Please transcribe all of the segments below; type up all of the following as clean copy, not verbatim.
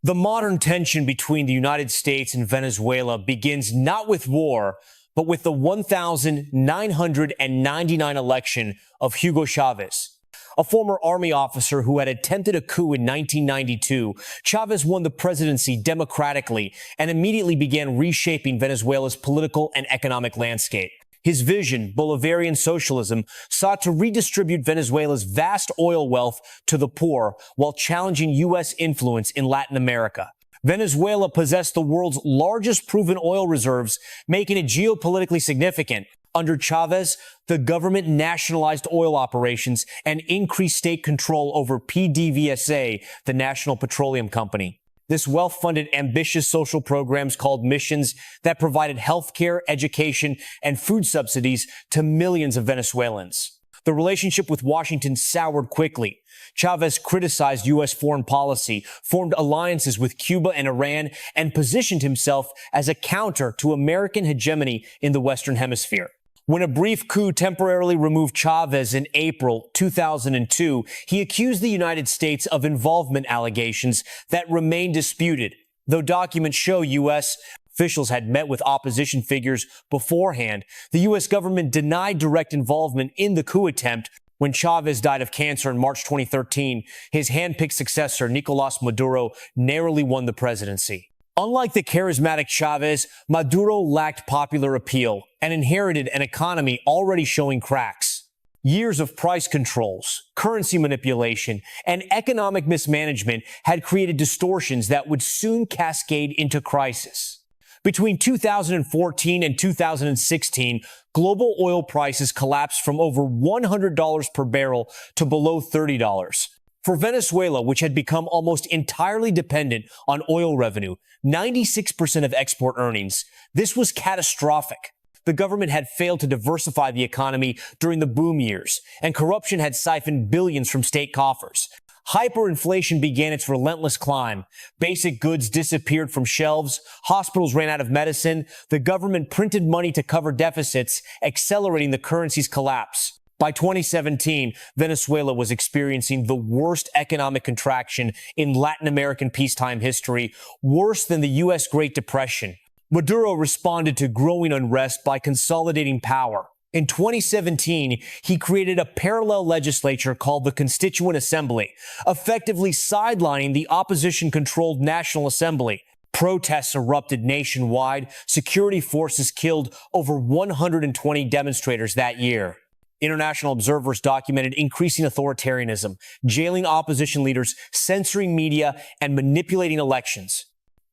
The modern tension between the United States and Venezuela begins not with war, but with the 1999 election of Hugo Chávez. A former army officer who had attempted a coup in 1992, Chávez won the presidency democratically and immediately began reshaping Venezuela's political and economic landscape. His vision, Bolivarian socialism, sought to redistribute Venezuela's vast oil wealth to the poor while challenging U.S. influence in Latin America. Venezuela possessed the world's largest proven oil reserves, making it geopolitically significant. Under Chávez, the government nationalized oil operations and increased state control over PDVSA, the National Petroleum Company. This wealth funded ambitious social programs called missions that provided healthcare, education, and food subsidies to millions of Venezuelans. The relationship with Washington soured quickly. Chávez criticized U.S. foreign policy, formed alliances with Cuba and Iran, and positioned himself as a counter to American hegemony in the Western Hemisphere. When a brief coup temporarily removed Chávez in April 2002, he accused the United States of involvement allegations that remain disputed. Though documents show U.S. officials had met with opposition figures beforehand, the U.S. government denied direct involvement in the coup attempt. When Chávez died of cancer in March 2013, his hand-picked successor, Nicolas Maduro, narrowly won the presidency. Unlike the charismatic Chávez, Maduro lacked popular appeal and inherited an economy already showing cracks. Years of price controls, currency manipulation, and economic mismanagement had created distortions that would soon cascade into crisis. Between 2014 and 2016, global oil prices collapsed from over $100 per barrel to below $30. For Venezuela, which had become almost entirely dependent on oil revenue, 96% of export earnings, this was catastrophic. The government had failed to diversify the economy during the boom years, and corruption had siphoned billions from state coffers. Hyperinflation began its relentless climb. Basic goods disappeared from shelves, hospitals ran out of medicine, the government printed money to cover deficits, accelerating the currency's collapse. By 2017, Venezuela was experiencing the worst economic contraction in Latin American peacetime history, worse than the U.S. Great Depression. Maduro responded to growing unrest by consolidating power. In 2017, he created a parallel legislature called the Constituent Assembly, effectively sidelining the opposition-controlled National Assembly. Protests erupted nationwide. Security forces killed over 120 demonstrators that year. International observers documented increasing authoritarianism, jailing opposition leaders, censoring media, and manipulating elections.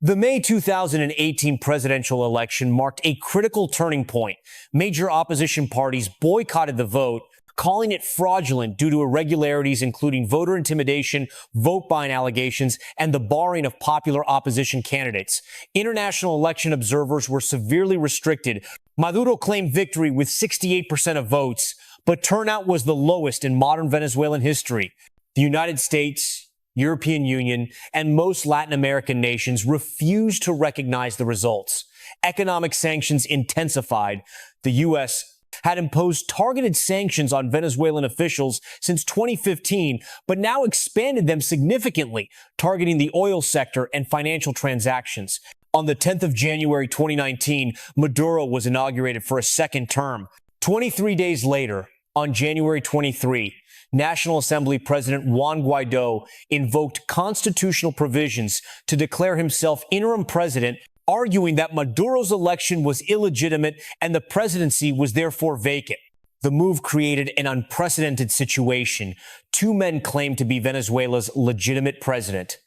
The May 2018 presidential election marked a critical turning point. Major opposition parties boycotted the vote, calling it fraudulent due to irregularities including voter intimidation, vote buying allegations, and the barring of popular opposition candidates. International election observers were severely restricted. Maduro claimed victory with 68% of votes, but turnout was the lowest in modern Venezuelan history. The United States, European Union, and most Latin American nations refused to recognize the results. Economic sanctions intensified. The U.S. had imposed targeted sanctions on Venezuelan officials since 2015, but now expanded them significantly, targeting the oil sector and financial transactions. On the 10th of January 2019, Maduro was inaugurated for a second term. 23 days later, on January 23, National Assembly President Juan Guaido invoked constitutional provisions to declare himself interim president, arguing that Maduro's election was illegitimate and the presidency was therefore vacant. The move created an unprecedented situation. Two men claimed to be Venezuela's legitimate president.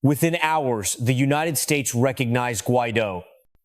Within hours, the United States recognized Guaido.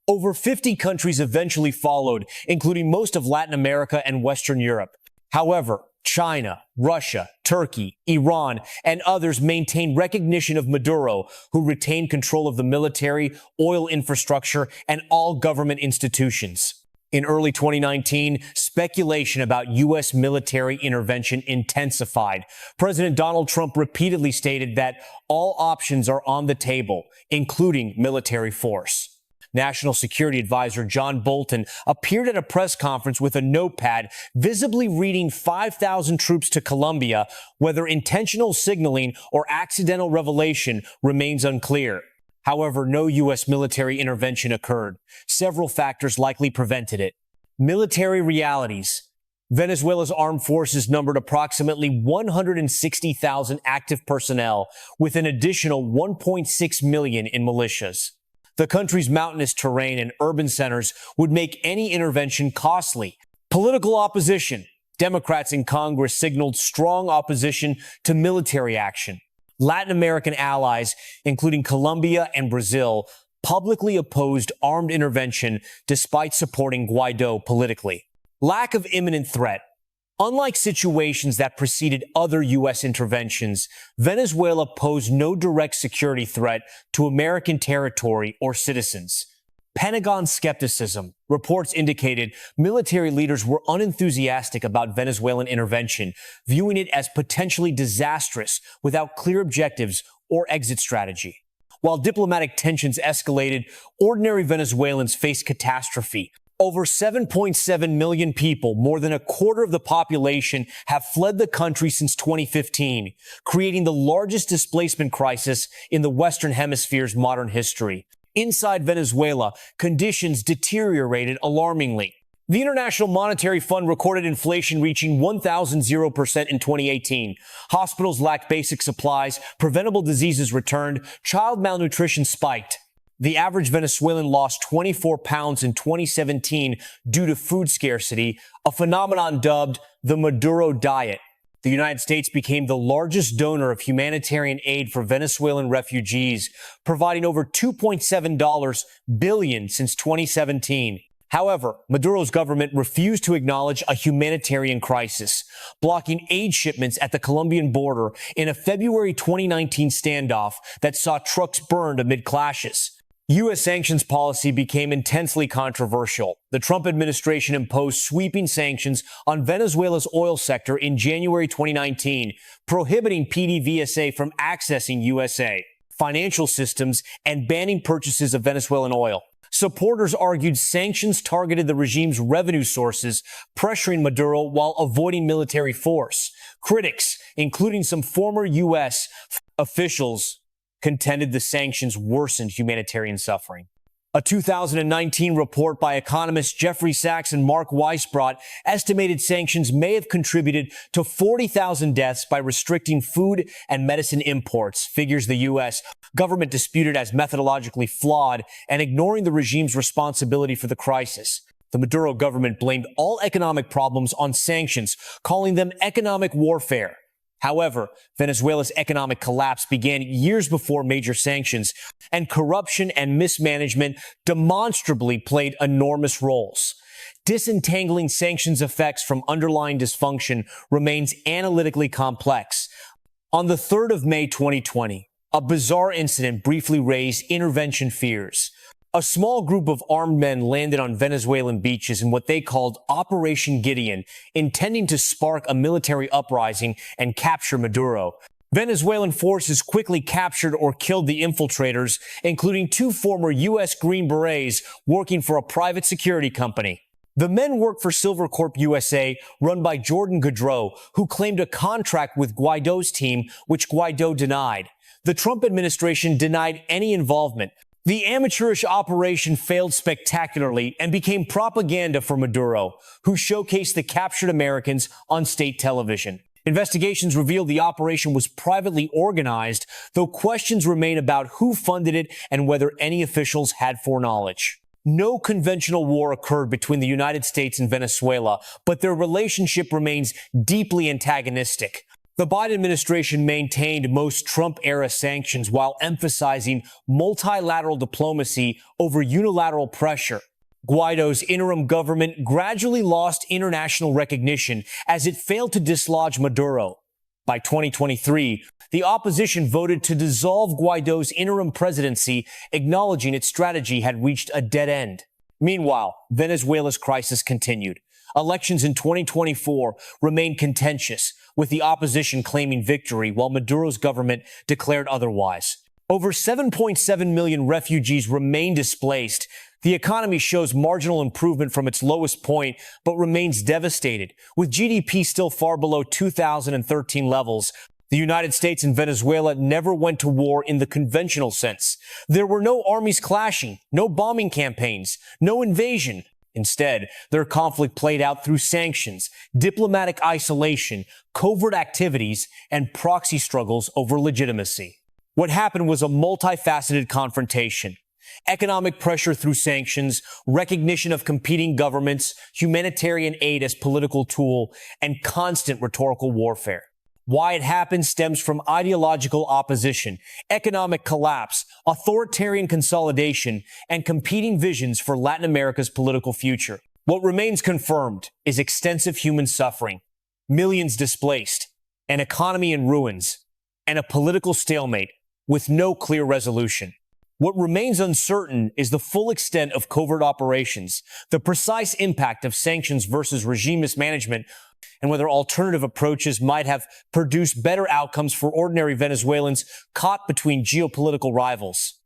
Over 50 countries eventually followed, including most of Latin America and Western Europe. However, China, Russia, Turkey, Iran, and others maintained recognition of Maduro, who retained control of the military, oil infrastructure, and all government institutions. In early 2019, speculation about U.S. military intervention intensified. President Donald Trump repeatedly stated that all options are on the table, including military force. National Security Advisor John Bolton appeared at a press conference with a notepad, visibly reading 5,000 troops to Colombia. Whether intentional signaling or accidental revelation remains unclear. However, no U.S. military intervention occurred. Several factors likely prevented it. Military realities. Venezuela's armed forces numbered approximately 160,000 active personnel, with an additional 1.6 million in militias. The country's mountainous terrain and urban centers would make any intervention costly. Political opposition. Democrats in Congress signaled strong opposition to military action. Latin American allies, including Colombia and Brazil, publicly opposed armed intervention despite supporting Guaido politically. Lack of imminent threat. Unlike situations that preceded other U.S. interventions, Venezuela posed no direct security threat to American territory or citizens. Pentagon skepticism. Reports indicated military leaders were unenthusiastic about Venezuelan intervention, viewing it as potentially disastrous without clear objectives or exit strategy. While diplomatic tensions escalated, ordinary Venezuelans faced catastrophe. Over 7.7 million people, more than a quarter of the population, have fled the country since 2015, creating the largest displacement crisis in the Western Hemisphere's modern history. Inside Venezuela, conditions deteriorated alarmingly. The International Monetary Fund recorded inflation reaching 1,000% in 2018. Hospitals lacked basic supplies, preventable diseases returned, child malnutrition spiked. The average Venezuelan lost 24 pounds in 2017 due to food scarcity, a phenomenon dubbed the Maduro diet. The United States became the largest donor of humanitarian aid for Venezuelan refugees, providing over $2.7 billion since 2017. However, Maduro's government refused to acknowledge a humanitarian crisis, blocking aid shipments at the Colombian border in a February 2019 standoff that saw trucks burned amid clashes. U.S. sanctions policy became intensely controversial. The Trump administration imposed sweeping sanctions on Venezuela's oil sector in January 2019, prohibiting PDVSA from accessing USA financial systems and banning purchases of Venezuelan oil. Supporters argued sanctions targeted the regime's revenue sources, pressuring Maduro while avoiding military force. Critics, including some former U.S. officials, contended the sanctions worsened humanitarian suffering. A 2019 report by economists Jeffrey Sachs and Mark Weisbrot estimated sanctions may have contributed to 40,000 deaths by restricting food and medicine imports, figures the U.S. government disputed as methodologically flawed and ignoring the regime's responsibility for the crisis. The Maduro government blamed all economic problems on sanctions, calling them economic warfare. However, Venezuela's economic collapse began years before major sanctions, and corruption and mismanagement demonstrably played enormous roles. Disentangling sanctions effects from underlying dysfunction remains analytically complex. On the 3rd of May 2020, a bizarre incident briefly raised intervention fears. A small group of armed men landed on Venezuelan beaches in what they called Operation Gideon, intending to spark a military uprising and capture Maduro. Venezuelan forces quickly captured or killed the infiltrators, including 2 former U.S. Green Berets working for a private security company. The men worked for Silver Corp USA, run by Jordan Gaudreau, who claimed a contract with Guaido's team, which Guaido denied. The Trump administration denied any involvement. The amateurish operation failed spectacularly and became propaganda for Maduro, who showcased the captured Americans on state television. Investigations revealed the operation was privately organized, though questions remain about who funded it and whether any officials had foreknowledge. No conventional war occurred between the United States and Venezuela, but their relationship remains deeply antagonistic. The Biden administration maintained most Trump-era sanctions while emphasizing multilateral diplomacy over unilateral pressure. Guaido's interim government gradually lost international recognition as it failed to dislodge Maduro. By 2023, the opposition voted to dissolve Guaido's interim presidency, acknowledging its strategy had reached a dead end. Meanwhile, Venezuela's crisis continued. Elections in 2024 remained contentious, with the opposition claiming victory while Maduro's government declared otherwise. Over 7.7 million refugees remain displaced. The economy shows marginal improvement from its lowest point, but remains devastated. With GDP still far below 2013 levels, the United States and Venezuela never went to war in the conventional sense. There were no armies clashing, no bombing campaigns, no invasion. Instead, their conflict played out through sanctions, diplomatic isolation, covert activities, and proxy struggles over legitimacy. What happened was a multifaceted confrontation. Economic pressure through sanctions, recognition of competing governments, humanitarian aid as political tool, and constant rhetorical warfare. Why it happened stems from ideological opposition, economic collapse, authoritarian consolidation, and competing visions for Latin America's political future. What remains confirmed is extensive human suffering, millions displaced, an economy in ruins, and a political stalemate with no clear resolution. What remains uncertain is the full extent of covert operations, the precise impact of sanctions versus regime mismanagement, and whether alternative approaches might have produced better outcomes for ordinary Venezuelans caught between geopolitical rivals.